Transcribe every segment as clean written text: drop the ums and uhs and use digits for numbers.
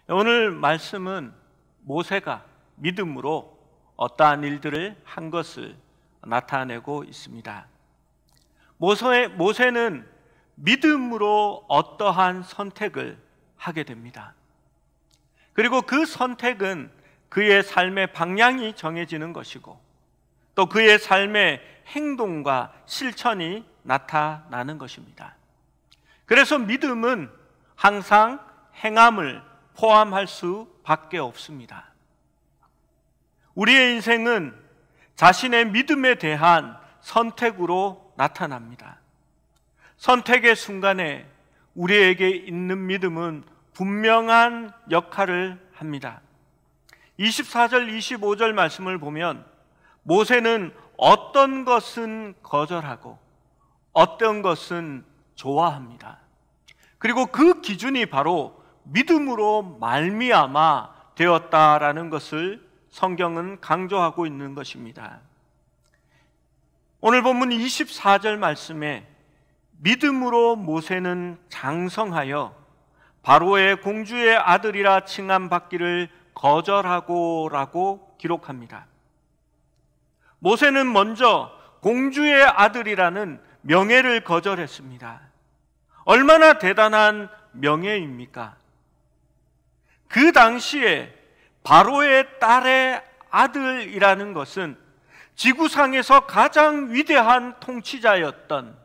오늘 말씀은 모세가 믿음으로 어떠한 일들을 한 것을 나타내고 있습니다. 모세는 믿음으로 어떠한 선택을 하게 됩니다. 그리고 그 선택은 그의 삶의 방향이 정해지는 것이고 또 그의 삶의 행동과 실천이 나타나는 것입니다. 그래서 믿음은 항상 행함을 포함할 수밖에 없습니다. 우리의 인생은 자신의 믿음에 대한 선택으로 나타납니다. 선택의 순간에 우리에게 있는 믿음은 분명한 역할을 합니다. 24절, 25절 말씀을 보면 모세는 어떤 것은 거절하고 어떤 것은 좋아합니다. 그리고 그 기준이 바로 믿음으로 말미암아 되었다라는 것을 성경은 강조하고 있는 것입니다. 오늘 본문 24절 말씀에 믿음으로 모세는 장성하여 바로의 공주의 아들이라 칭함받기를 거절하고 라고 기록합니다. 모세는 먼저 공주의 아들이라는 명예를 거절했습니다. 얼마나 대단한 명예입니까? 그 당시에 바로의 딸의 아들이라는 것은 지구상에서 가장 위대한 통치자였던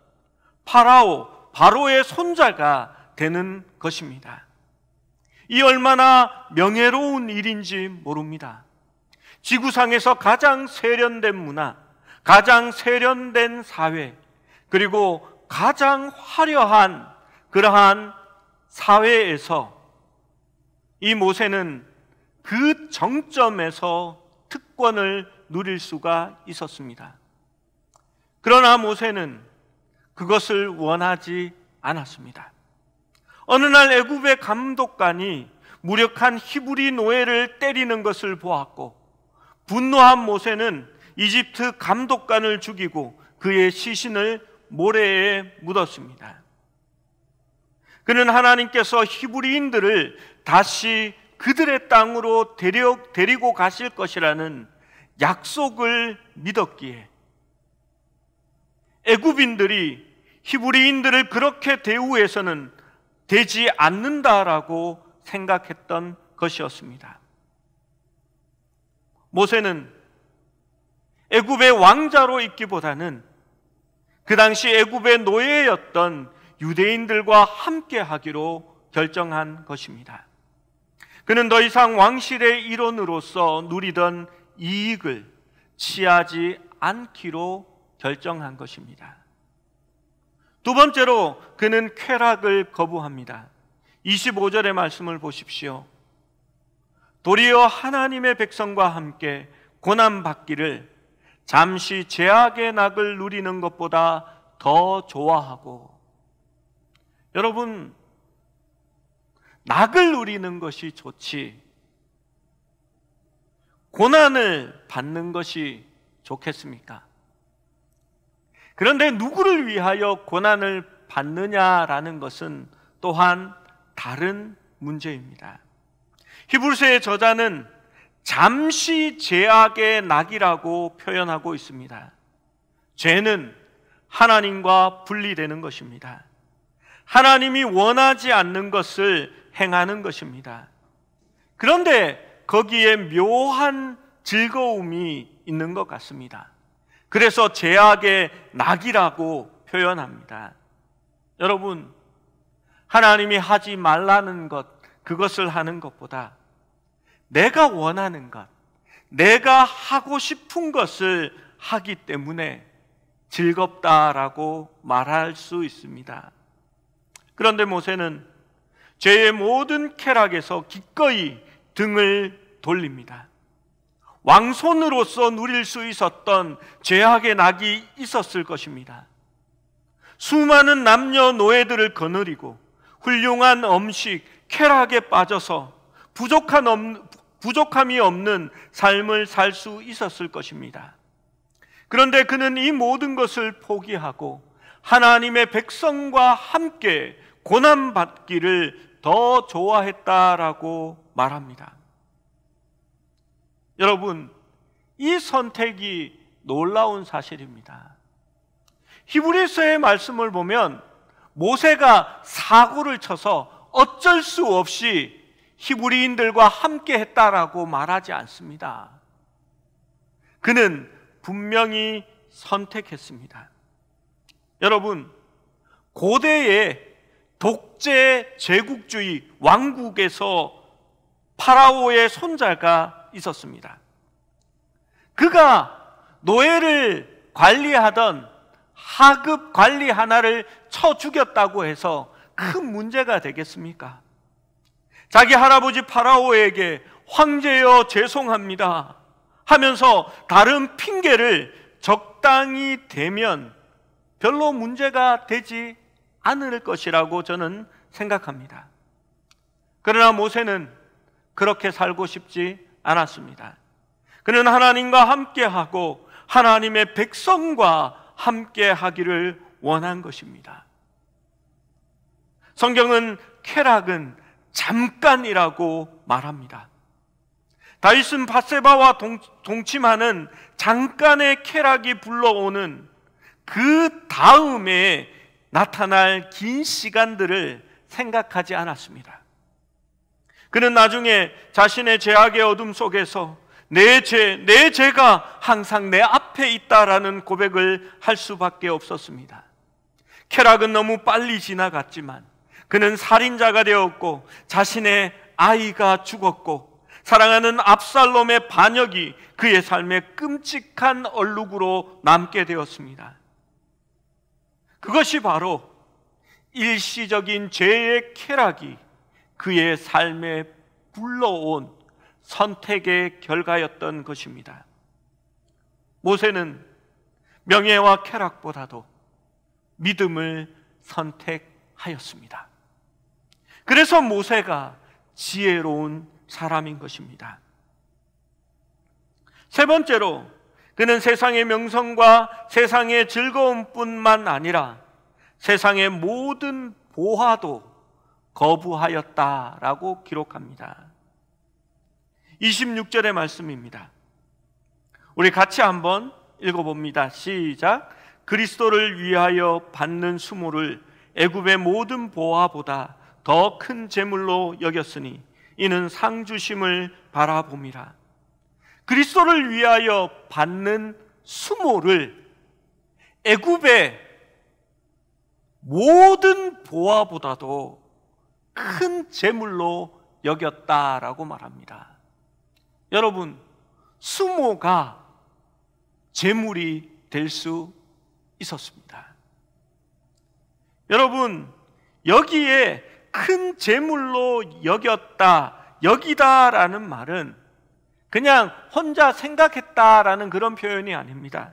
바로의 손자가 되는 것입니다. 이 얼마나 명예로운 일인지 모릅니다. 지구상에서 가장 세련된 문화, 가장 세련된 사회, 그리고 가장 화려한 그러한 사회에서 이 모세는 그 정점에서 특권을 누릴 수가 있었습니다. 그러나 모세는 그것을 원하지 않았습니다. 어느 날 애굽의 감독관이 무력한 히브리 노예를 때리는 것을 보았고 분노한 모세는 이집트 감독관을 죽이고 그의 시신을 모래에 묻었습니다. 그는 하나님께서 히브리인들을 다시 그들의 땅으로 데리고 가실 것이라는 약속을 믿었기에 애굽인들이 히브리인들을 그렇게 대우해서는 되지 않는다라고 생각했던 것이었습니다. 모세는 애굽의 왕자로 있기보다는 그 당시 애굽의 노예였던 유대인들과 함께 하기로 결정한 것입니다. 그는 더 이상 왕실의 일원으로서 누리던 이익을 취하지 않기로 결정한 것입니다. 두 번째로 그는 쾌락을 거부합니다. 25절의 말씀을 보십시오. 도리어 하나님의 백성과 함께 고난받기를 잠시 죄악의 낙을 누리는 것보다 더 좋아하고, 여러분, 낙을 누리는 것이 좋지 고난을 받는 것이 좋겠습니까? 그런데 누구를 위하여 고난을 받느냐라는 것은 또한 다른 문제입니다. 히브리서의 저자는 잠시 죄악의 낙이라고 표현하고 있습니다. 죄는 하나님과 분리되는 것입니다. 하나님이 원하지 않는 것을 행하는 것입니다. 그런데 거기에 묘한 즐거움이 있는 것 같습니다. 그래서 죄악의 낙이라고 표현합니다. 여러분, 하나님이 하지 말라는 것, 그것을 하는 것보다 내가 원하는 것, 내가 하고 싶은 것을 하기 때문에 즐겁다라고 말할 수 있습니다. 그런데 모세는 죄의 모든 쾌락에서 기꺼이 등을 돌립니다. 왕손으로서 누릴 수 있었던 죄악의 낙이 있었을 것입니다. 수많은 남녀노예들을 거느리고 훌륭한 음식, 쾌락에 빠져서 부족함이 없는 삶을 살 수 있었을 것입니다. 그런데 그는 이 모든 것을 포기하고 하나님의 백성과 함께 고난받기를 더 좋아했다라고 말합니다. 여러분, 이 선택이 놀라운 사실입니다. 히브리서의 말씀을 보면 모세가 사고를 쳐서 어쩔 수 없이 히브리인들과 함께 했다라고 말하지 않습니다. 그는 분명히 선택했습니다. 여러분, 고대의 독재 제국주의 왕국에서 파라오의 손자가 있었습니다. 그가 노예를 관리하던 하급 관리 하나를 쳐 죽였다고 해서 큰 문제가 되겠습니까? 자기 할아버지 파라오에게 황제여 죄송합니다 하면서 다른 핑계를 적당히 대면 별로 문제가 되지 않을 것이라고 저는 생각합니다. 그러나 모세는 그렇게 살고 싶지 않았습니다. 그는 하나님과 함께하고 하나님의 백성과 함께하기를 원한 것입니다. 성경은 쾌락은 잠깐이라고 말합니다. 다윗은 밧세바와 동침하는 잠깐의 쾌락이 불러오는 그 다음에 나타날 긴 시간들을 생각하지 않았습니다. 그는 나중에 자신의 죄악의 어둠 속에서 내 죄가 항상 내 앞에 있다라는 고백을 할 수밖에 없었습니다. 쾌락은 너무 빨리 지나갔지만 그는 살인자가 되었고 자신의 아이가 죽었고 사랑하는 압살롬의 반역이 그의 삶에 끔찍한 얼룩으로 남게 되었습니다. 그것이 바로 일시적인 죄의 쾌락이 그의 삶에 불러온 선택의 결과였던 것입니다. 모세는 명예와 쾌락보다도 믿음을 선택하였습니다. 그래서 모세가 지혜로운 사람인 것입니다. 세 번째로, 그는 세상의 명성과 세상의 즐거움뿐만 아니라 세상의 모든 보화도 거부하였다라고 기록합니다. 26절의 말씀입니다. 우리 같이 한번 읽어봅니다. 시작. 그리스도를 위하여 받는 수모를 애굽의 모든 보화보다 더 큰 재물로 여겼으니 이는 상 주심을 바라봄이라. 그리스도를 위하여 받는 수모를 애굽의 모든 보화보다도 큰 재물로 여겼다라고 말합니다. 여러분, 수모가 재물이 될 수 있었습니다. 여러분, 여기에 큰 재물로 여기다라는 말은 그냥 혼자 생각했다라는 그런 표현이 아닙니다.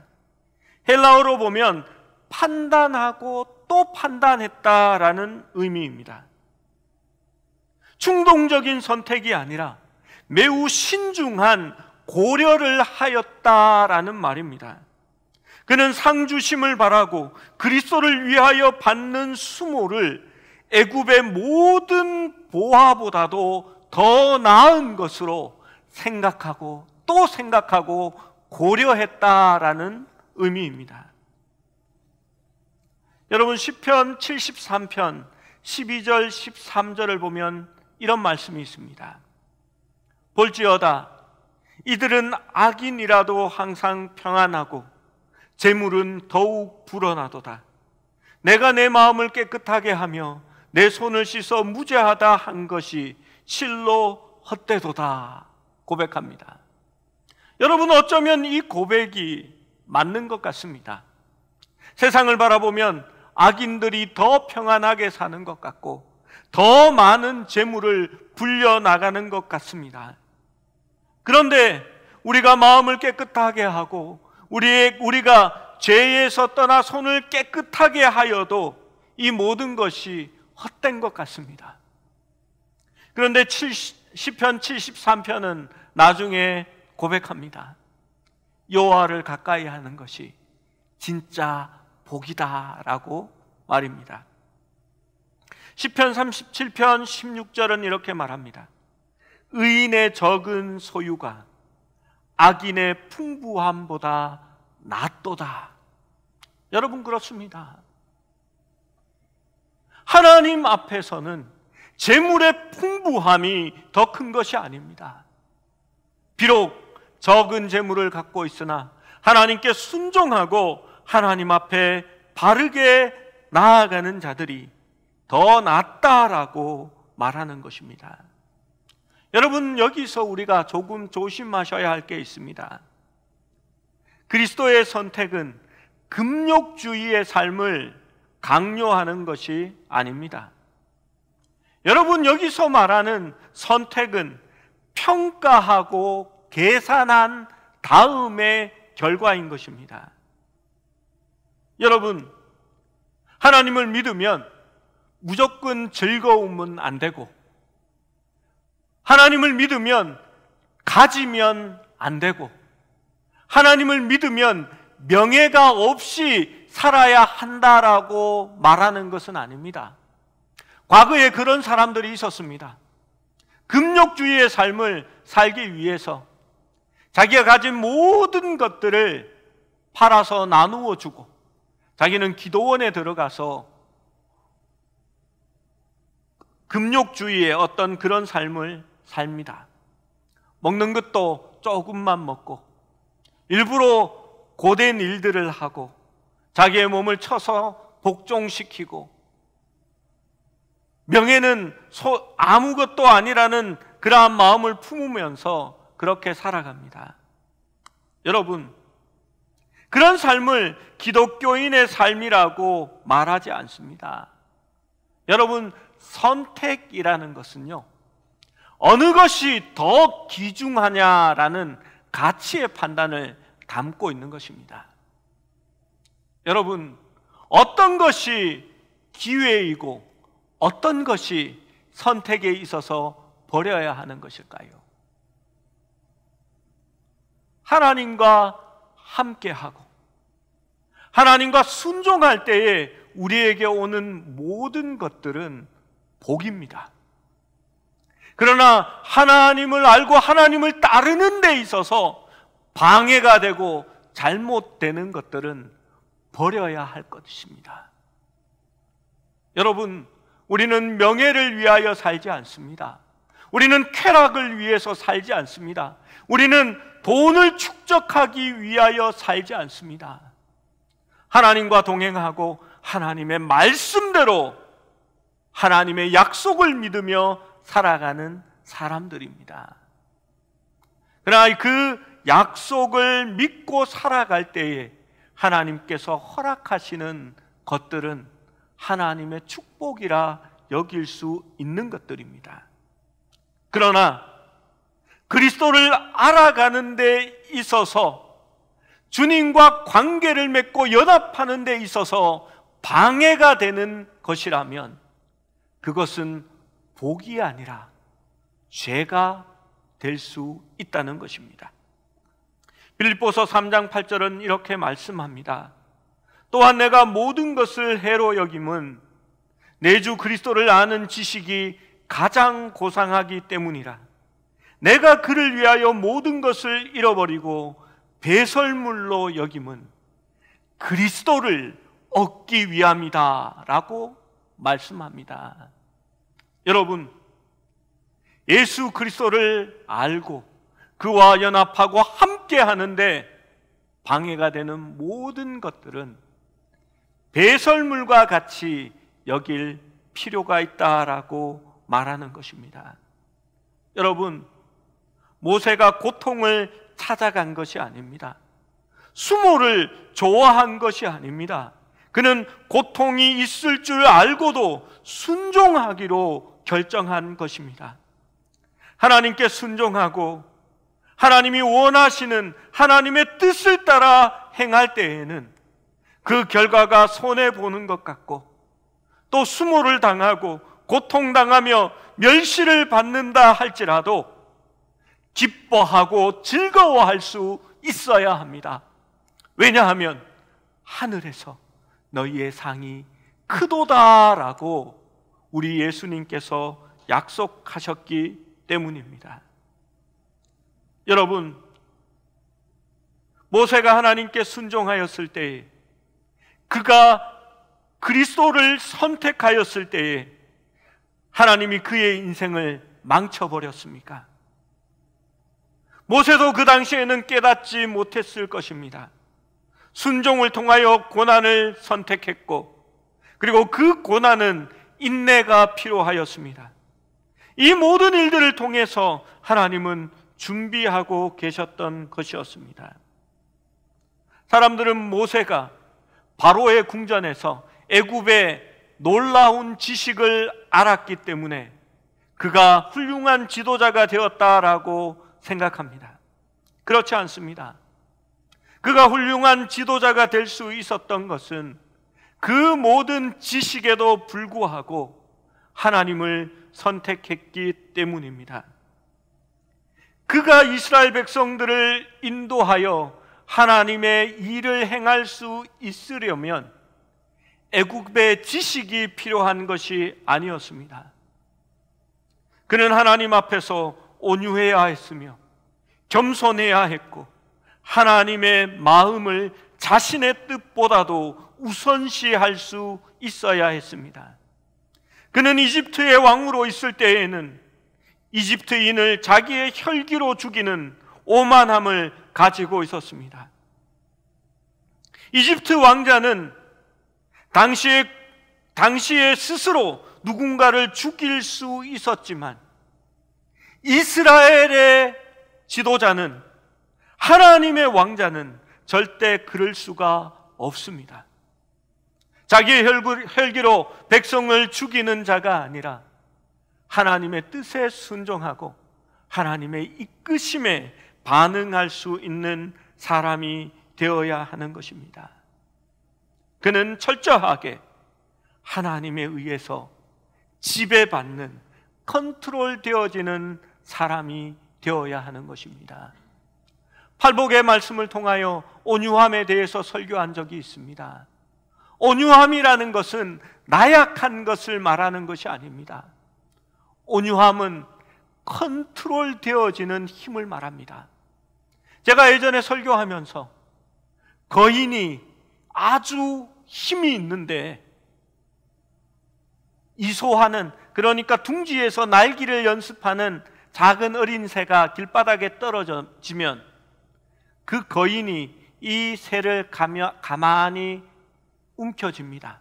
헬라어로 보면 판단하고 또 판단했다라는 의미입니다. 충동적인 선택이 아니라 매우 신중한 고려를 하였다라는 말입니다. 그는 상 주심을 바라고 그리스도를 위하여 받는 수모를 애굽의 모든 보화보다도 더 나은 것으로 생각하고 또 생각하고 고려했다라는 의미입니다. 여러분, 시편 73편 12절 13절을 보면 이런 말씀이 있습니다. 볼지어다 이들은 악인이라도 항상 평안하고 재물은 더욱 불어나도다. 내가 내 마음을 깨끗하게 하며 내 손을 씻어 무죄하다 한 것이 실로 헛되도다 고백합니다. 여러분, 어쩌면 이 고백이 맞는 것 같습니다. 세상을 바라보면 악인들이 더 평안하게 사는 것 같고 더 많은 재물을 불려나가는 것 같습니다. 그런데 우리가 마음을 깨끗하게 하고 우리가 죄에서 떠나 손을 깨끗하게 하여도 이 모든 것이 헛된 것 같습니다. 그런데 시편 73편은 나중에 고백합니다. 여호와를 가까이 하는 것이 진짜 복이다라고 말입니다. 시편 37편 16절은 이렇게 말합니다. 의인의 적은 소유가 악인의 풍부함보다 낫도다. 여러분, 그렇습니다. 하나님 앞에서는 재물의 풍부함이 더 큰 것이 아닙니다. 비록 적은 재물을 갖고 있으나 하나님께 순종하고 하나님 앞에 바르게 나아가는 자들이 더 낫다라고 말하는 것입니다. 여러분, 여기서 우리가 조금 조심하셔야 할 게 있습니다. 그리스도의 선택은 금욕주의의 삶을 강요하는 것이 아닙니다. 여러분, 여기서 말하는 선택은 평가하고 계산한 다음의 결과인 것입니다. 여러분, 하나님을 믿으면 무조건 즐거움은 안 되고, 하나님을 믿으면 가지면 안 되고, 하나님을 믿으면 명예가 없이 살아야 한다라고 말하는 것은 아닙니다. 과거에 그런 사람들이 있었습니다. 금욕주의의 삶을 살기 위해서 자기가 가진 모든 것들을 팔아서 나누어 주고, 자기는 기도원에 들어가서 금욕주의의 어떤 그런 삶을 삽니다. 먹는 것도 조금만 먹고 일부러 고된 일들을 하고 자기의 몸을 쳐서 복종시키고, 명예는 아무것도 아니라는 그러한 마음을 품으면서 그렇게 살아갑니다. 여러분, 그런 삶을 기독교인의 삶이라고 말하지 않습니다. 여러분, 선택이라는 것은요, 어느 것이 더 귀중하냐라는 가치의 판단을 담고 있는 것입니다. 여러분, 어떤 것이 기회이고 어떤 것이 선택에 있어서 버려야 하는 것일까요? 하나님과 함께하고 하나님과 순종할 때에 우리에게 오는 모든 것들은 복입니다. 그러나 하나님을 알고 하나님을 따르는 데 있어서 방해가 되고 잘못되는 것들은 버려야 할 것입니다. 여러분, 우리는 명예를 위하여 살지 않습니다. 우리는 쾌락을 위해서 살지 않습니다. 우리는 돈을 축적하기 위하여 살지 않습니다. 하나님과 동행하고 하나님의 말씀대로 하나님의 약속을 믿으며 살아가는 사람들입니다. 그러나 그 약속을 믿고 살아갈 때에 하나님께서 허락하시는 것들은 하나님의 축복이라 여길 수 있는 것들입니다. 그러나 그리스도를 알아가는 데 있어서 주님과 관계를 맺고 연합하는 데 있어서 방해가 되는 것이라면 그것은 복이 아니라 죄가 될 수 있다는 것입니다. 빌립보서 3장 8절은 이렇게 말씀합니다. 또한 내가 모든 것을 해로 여김은 내 주 그리스도를 아는 지식이 가장 고상하기 때문이라. 내가 그를 위하여 모든 것을 잃어버리고 배설물로 여김은 그리스도를 얻기 위함이다 라고 말씀합니다. 여러분, 예수 그리스도를 알고 그와 연합하고 함께 하는데 방해가 되는 모든 것들은 배설물과 같이 여길 필요가 있다라고 말하는 것입니다. 여러분, 모세가 고통을 찾아간 것이 아닙니다. 수모를 좋아한 것이 아닙니다. 그는 고통이 있을 줄 알고도 순종하기로 결정한 것입니다. 하나님께 순종하고 하나님이 원하시는 하나님의 뜻을 따라 행할 때에는 그 결과가 손해보는 것 같고, 또 수모를 당하고 고통당하며 멸시를 받는다 할지라도 기뻐하고 즐거워할 수 있어야 합니다. 왜냐하면 하늘에서 너희의 상이 크도다라고 우리 예수님께서 약속하셨기 때문입니다. 여러분, 모세가 하나님께 순종하였을 때에, 그가 그리스도를 선택하였을 때에 하나님이 그의 인생을 망쳐버렸습니까? 모세도 그 당시에는 깨닫지 못했을 것입니다. 순종을 통하여 고난을 선택했고, 그리고 그 고난은 인내가 필요하였습니다. 이 모든 일들을 통해서 하나님은 준비하고 계셨던 것이었습니다. 사람들은 모세가 바로의 궁전에서 애굽의 놀라운 지식을 알았기 때문에 그가 훌륭한 지도자가 되었다라고 생각합니다. 그렇지 않습니다. 그가 훌륭한 지도자가 될 수 있었던 것은 그 모든 지식에도 불구하고 하나님을 선택했기 때문입니다. 그가 이스라엘 백성들을 인도하여 하나님의 일을 행할 수 있으려면 애굽의 지식이 필요한 것이 아니었습니다. 그는 하나님 앞에서 온유해야 했으며 겸손해야 했고, 하나님의 마음을 자신의 뜻보다도 우선시할 수 있어야 했습니다. 그는 이집트의 왕으로 있을 때에는 이집트인을 자기의 혈기로 죽이는 오만함을 가지고 있었습니다. 이집트 왕자는 당시에 스스로 누군가를 죽일 수 있었지만, 이스라엘의 지도자는, 하나님의 왕자는 절대 그럴 수가 없습니다. 자기의 혈기로 백성을 죽이는 자가 아니라 하나님의 뜻에 순종하고 하나님의 이끄심에 반응할 수 있는 사람이 되어야 하는 것입니다. 그는 철저하게 하나님에 의해서 지배받는, 컨트롤되어지는 사람이 되어야 하는 것입니다. 팔복의 말씀을 통하여 온유함에 대해서 설교한 적이 있습니다. 온유함이라는 것은 나약한 것을 말하는 것이 아닙니다. 온유함은 컨트롤되어지는 힘을 말합니다. 제가 예전에 설교하면서 거인이 아주 힘이 있는데 이소하는, 그러니까 둥지에서 날기를 연습하는 작은 어린 새가 길바닥에 떨어지면 그 거인이 이 새를 가만히 움켜쥡니다.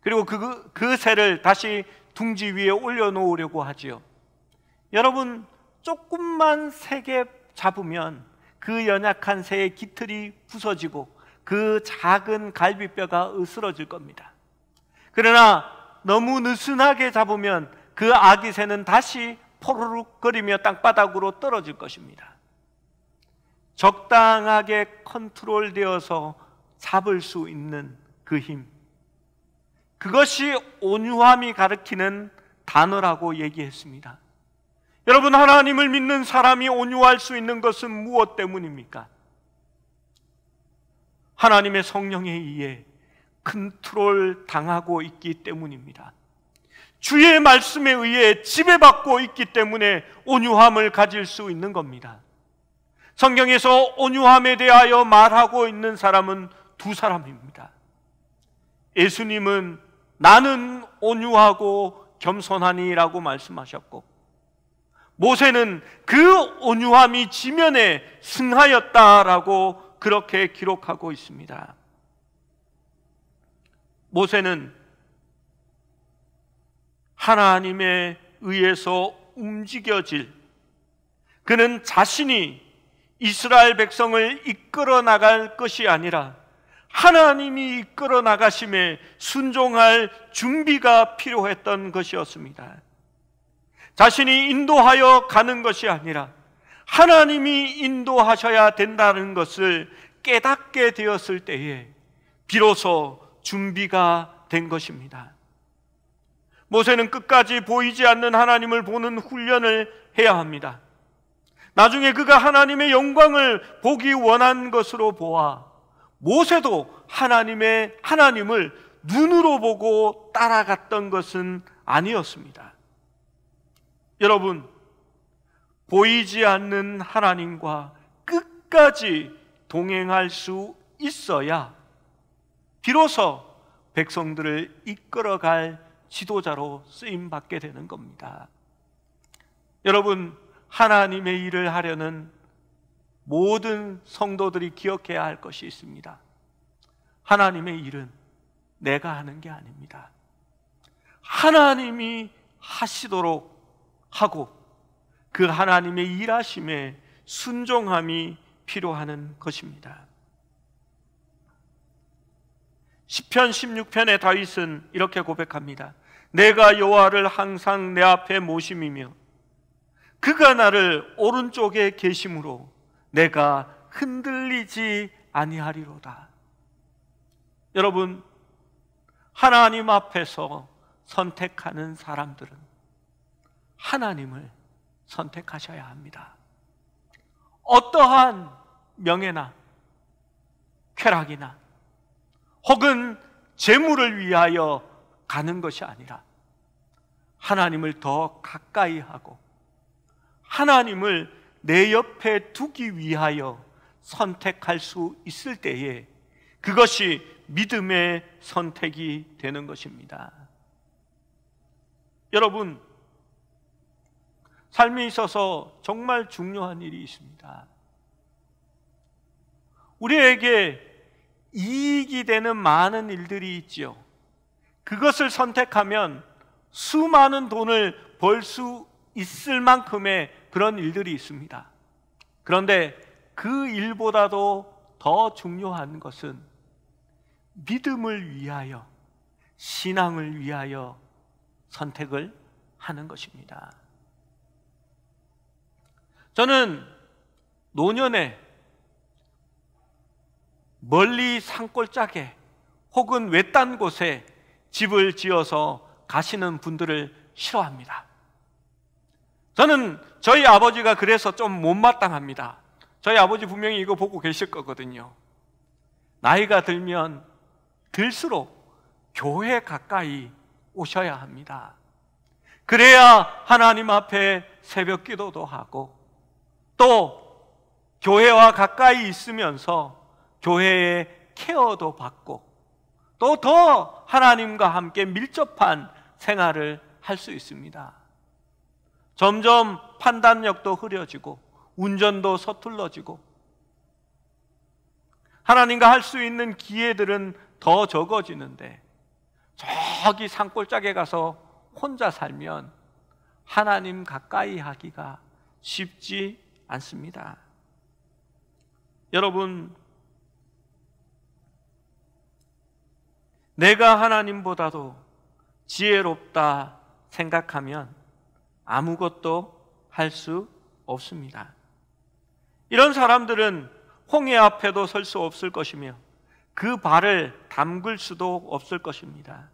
그리고 그 새를 다시 둥지 위에 올려놓으려고 하지요. 여러분, 조금만 세게 잡으면 그 연약한 새의 깃털이 부서지고 그 작은 갈비뼈가 으스러질 겁니다. 그러나 너무 느슨하게 잡으면 그 아기 새는 다시 포르륵 거리며 땅바닥으로 떨어질 것입니다. 적당하게 컨트롤되어서 잡을 수 있는 그 힘, 그것이 온유함이 가리키는 단어라고 얘기했습니다. 여러분, 하나님을 믿는 사람이 온유할 수 있는 것은 무엇 때문입니까? 하나님의 성령에 의해 컨트롤 당하고 있기 때문입니다. 주의 말씀에 의해 지배받고 있기 때문에 온유함을 가질 수 있는 겁니다. 성경에서 온유함에 대하여 말하고 있는 사람은 두 사람입니다. 예수님은 나는 온유하고 겸손하니라고 말씀하셨고, 모세는 그 온유함이 지면에 승하였다라고 그렇게 기록하고 있습니다. 모세는 하나님에 의해서 움직여질, 그는 자신이 이스라엘 백성을 이끌어 나갈 것이 아니라 하나님이 이끌어 나가심에 순종할 준비가 필요했던 것이었습니다. 자신이 인도하여 가는 것이 아니라 하나님이 인도하셔야 된다는 것을 깨닫게 되었을 때에 비로소 준비가 된 것입니다. 모세는 끝까지 보이지 않는 하나님을 보는 훈련을 해야 합니다. 나중에 그가 하나님의 영광을 보기 원한 것으로 보아 모세도 하나님을 눈으로 보고 따라갔던 것은 아니었습니다. 여러분, 보이지 않는 하나님과 끝까지 동행할 수 있어야 비로소 백성들을 이끌어갈 지도자로 쓰임받게 되는 겁니다. 여러분, 하나님의 일을 하려는 모든 성도들이 기억해야 할 것이 있습니다. 하나님의 일은 내가 하는 게 아닙니다. 하나님이 하시도록 하고 그 하나님의 일하심에 순종함이 필요한 것입니다. 시편 16편의 다윗은 이렇게 고백합니다. 내가 여호와를 항상 내 앞에 모심이며 그가 나를 오른쪽에 계심으로 내가 흔들리지 아니하리로다. 여러분, 하나님 앞에서 선택하는 사람들은 하나님을 선택하셔야 합니다. 어떠한 명예나 쾌락이나 혹은 재물을 위하여 가는 것이 아니라 하나님을 더 가까이 하고 하나님을 내 옆에 두기 위하여 선택할 수 있을 때에 그것이 믿음의 선택이 되는 것입니다. 여러분, 삶에 있어서 정말 중요한 일이 있습니다. 우리에게 이익이 되는 많은 일들이 있지요. 그것을 선택하면 수많은 돈을 벌 수 있을 만큼의 그런 일들이 있습니다. 그런데 그 일보다도 더 중요한 것은 믿음을 위하여, 신앙을 위하여 선택을 하는 것입니다. 저는 노년에 멀리 산골짜기에 혹은 외딴 곳에 집을 지어서 가시는 분들을 싫어합니다. 저는 저희 아버지가 그래서 좀 못마땅합니다. 저희 아버지 분명히 이거 보고 계실 거거든요. 나이가 들면 들수록 교회 가까이 오셔야 합니다. 그래야 하나님 앞에 새벽 기도도 하고 또 교회와 가까이 있으면서 교회의 케어도 받고 또 더 하나님과 함께 밀접한 생활을 할 수 있습니다. 점점 판단력도 흐려지고 운전도 서툴러지고 하나님과 할 수 있는 기회들은 더 적어지는데 저기 산골짜기에 가서 혼자 살면 하나님 가까이 하기가 쉽지 않습니다. 여러분, 내가 하나님보다도 지혜롭다 생각하면 아무것도 할 수 없습니다. 이런 사람들은 홍해 앞에도 설 수 없을 것이며 그 발을 담글 수도 없을 것입니다.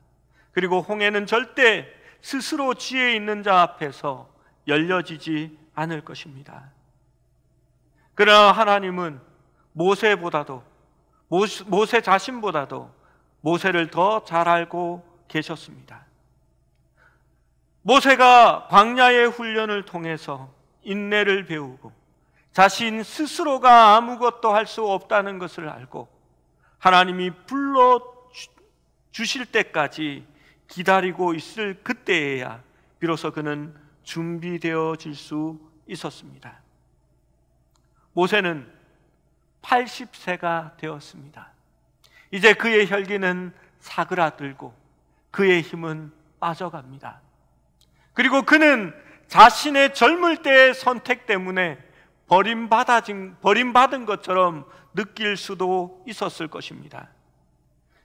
그리고 홍해는 절대 스스로 지혜 있는 자 앞에서 열려지지 않을 것입니다. 그러나 하나님은 모세보다도 모세 자신보다도 모세를 더 잘 알고 계셨습니다. 모세가 광야의 훈련을 통해서 인내를 배우고 자신 스스로가 아무것도 할 수 없다는 것을 알고 하나님이 불러주실 때까지 기다리고 있을 그때에야 비로소 그는 준비되어질 수 있었습니다. 모세는 80세가 되었습니다. 이제 그의 혈기는 사그라들고 그의 힘은 빠져갑니다. 그리고 그는 자신의 젊을 때의 선택 때문에 버림받은 것처럼 느낄 수도 있었을 것입니다.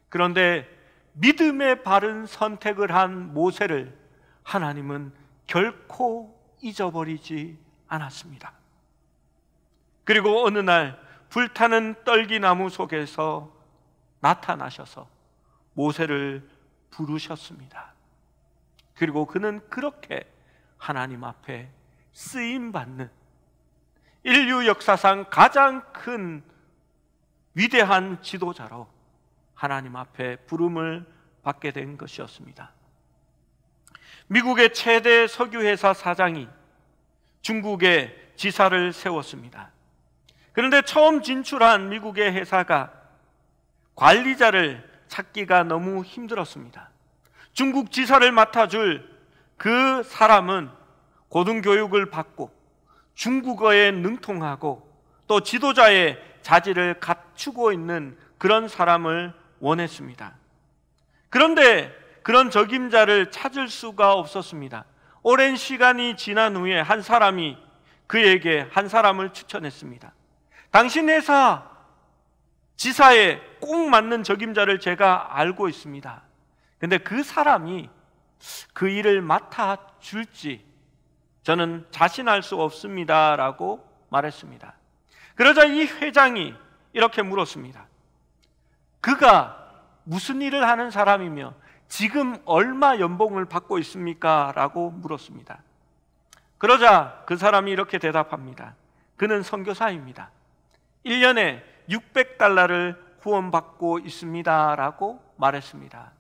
그런데 믿음의 바른 선택을 한 모세를 하나님은 결코 잊어버리지 않았습니다. 그리고 어느 날 불타는 떨기나무 속에서 나타나셔서 모세를 부르셨습니다. 그리고 그는 그렇게 하나님 앞에 쓰임받는 인류 역사상 가장 큰 위대한 지도자로 하나님 앞에 부름을 받게 된 것이었습니다. 미국의 최대 석유회사 사장이 중국에 지사를 세웠습니다. 그런데 처음 진출한 미국의 회사가 관리자를 찾기가 너무 힘들었습니다. 중국 지사를 맡아줄 그 사람은 고등교육을 받고 중국어에 능통하고 또 지도자의 자질을 갖추고 있는 그런 사람을 원했습니다. 그런데 그런 적임자를 찾을 수가 없었습니다. 오랜 시간이 지난 후에 한 사람이 그에게 한 사람을 추천했습니다. 당신 회사 지사에 꼭 맞는 적임자를 제가 알고 있습니다. 근데 그 사람이 그 일을 맡아줄지 저는 자신할 수 없습니다 라고 말했습니다. 그러자 이 회장이 이렇게 물었습니다. 그가 무슨 일을 하는 사람이며 지금 얼마 연봉을 받고 있습니까? 라고 물었습니다. 그러자 그 사람이 이렇게 대답합니다. 그는 선교사입니다. 1년에 $600를 후원받고 있습니다 라고 말했습니다.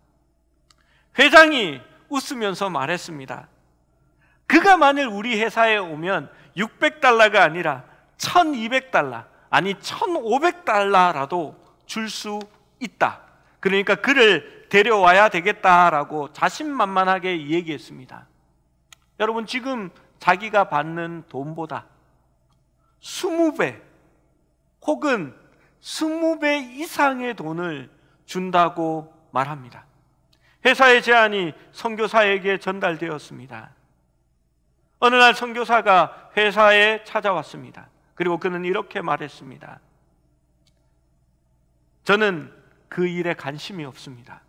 회장이 웃으면서 말했습니다. 그가 만일 우리 회사에 오면 $600가 아니라 $1200, 아니 $1500라도 줄 수 있다. 그러니까 그를 데려와야 되겠다라고 자신만만하게 얘기했습니다. 여러분, 지금 자기가 받는 돈보다 20배 혹은 20배 이상의 돈을 준다고 말합니다. 회사의 제안이 선교사에게 전달되었습니다. 어느 날 선교사가 회사에 찾아왔습니다. 그리고 그는 이렇게 말했습니다. 저는 그 일에 관심이 없습니다.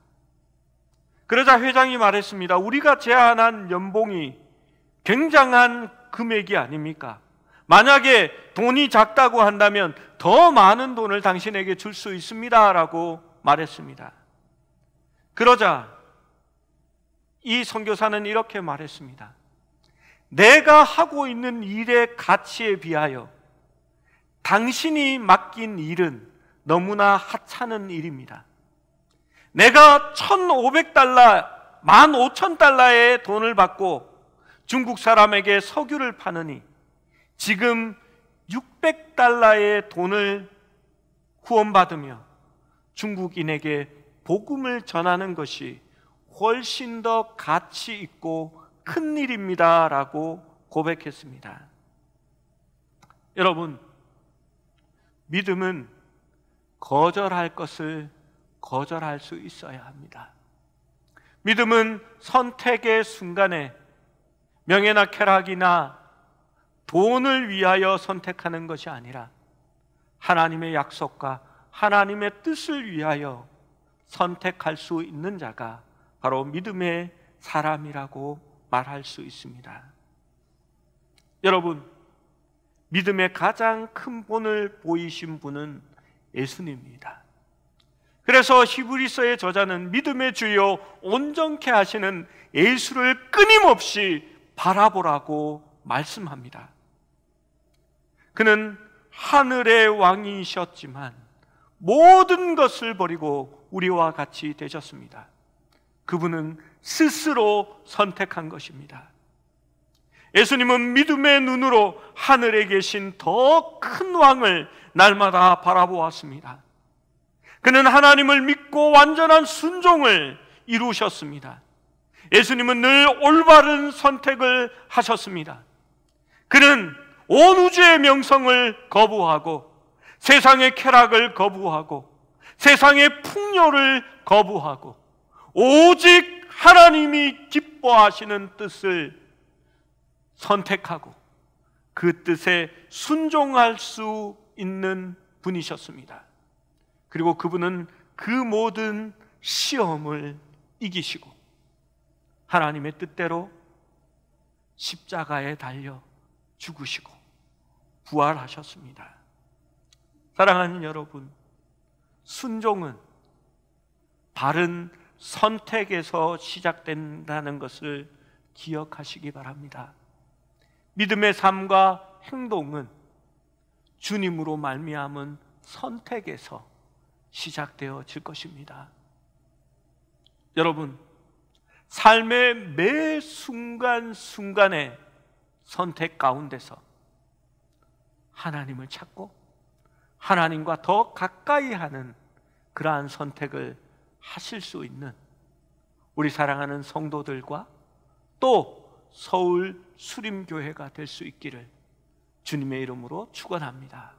그러자 회장이 말했습니다. 우리가 제안한 연봉이 굉장한 금액이 아닙니까? 만약에 돈이 작다고 한다면 더 많은 돈을 당신에게 줄 수 있습니다 라고 말했습니다. 그러자 이 선교사는 이렇게 말했습니다. 내가 하고 있는 일의 가치에 비하여 당신이 맡긴 일은 너무나 하찮은 일입니다. 내가 $1500, $15,000의 돈을 받고 중국 사람에게 석유를 파느니 지금 $600의 돈을 후원받으며 중국인에게 복음을 전하는 것이 훨씬 더 가치 있고 큰 일입니다 라고 고백했습니다. 여러분, 믿음은 거절할 것을 거절할 수 있어야 합니다. 믿음은 선택의 순간에 명예나 쾌락이나 돈을 위하여 선택하는 것이 아니라 하나님의 약속과 하나님의 뜻을 위하여 선택할 수 있는 자가 바로 믿음의 사람이라고 말할 수 있습니다. 여러분, 믿음의 가장 큰 본을 보이신 분은 예수님입니다. 그래서 히브리서의 저자는 믿음의 주요 온전케 하시는 예수를 끊임없이 바라보라고 말씀합니다. 그는 하늘의 왕이셨지만 모든 것을 버리고 우리와 같이 되셨습니다. 그분은 스스로 선택한 것입니다. 예수님은 믿음의 눈으로 하늘에 계신 더 큰 왕을 날마다 바라보았습니다. 그는 하나님을 믿고 완전한 순종을 이루셨습니다. 예수님은 늘 올바른 선택을 하셨습니다. 그는 온 우주의 명성을 거부하고 세상의 쾌락을 거부하고 세상의 풍요를 거부하고 오직 하나님이 기뻐하시는 뜻을 선택하고 그 뜻에 순종할 수 있는 분이셨습니다. 그리고 그분은 그 모든 시험을 이기시고 하나님의 뜻대로 십자가에 달려 죽으시고 부활하셨습니다. 사랑하는 여러분, 순종은 바른 선택에서 시작된다는 것을 기억하시기 바랍니다. 믿음의 삶과 행동은 주님으로 말미암은 선택에서 시작되어질 것입니다. 여러분, 삶의 매 순간순간의 선택 가운데서 하나님을 찾고 하나님과 더 가까이 하는 그러한 선택을 하실 수 있는 우리 사랑하는 성도들과 또 서울 수림교회가 될 수 있기를 주님의 이름으로 축원합니다.